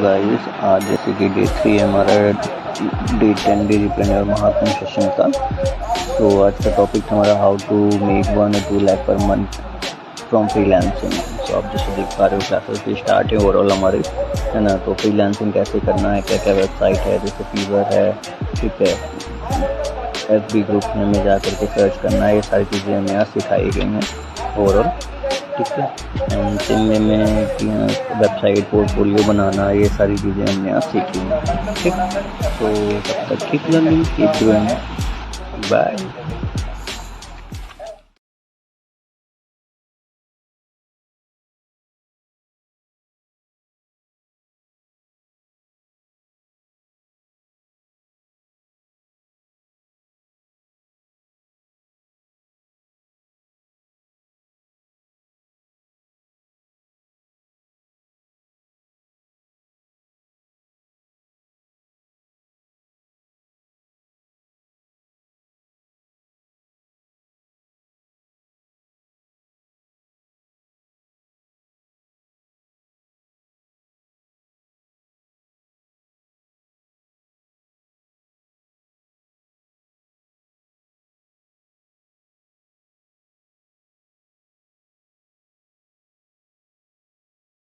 Guys, आज जैसे कि डे 3 है हमारा डे 10 डिजिप्रेन्योर महाकुंभ सेशन का। तो आज का टॉपिक हमारा how to make 1 or 2 lakh per month from freelancing. सो आप जैसे देख पा रहे हो क्लासेस भी स्टार्ट है ओवरऑल हमारे, है ना। तो फ्रीलांसिंग कैसे करना है, क्या क्या वेबसाइट है, जैसे फीवर है, ठीक है, FB ग्रुप में जा करके सर्च करना है, ये सारी चीज़ें हमें यहाँ सिखाई गई हैं ओवरऑल, ठीक है। एंड सिंह में वेबसाइट पोर्टफोलियो बनाना, ये सारी चीज़ें हमने यहाँ सीखी हैं, ठीक। तो तब तक keep learning, keep doing, bye.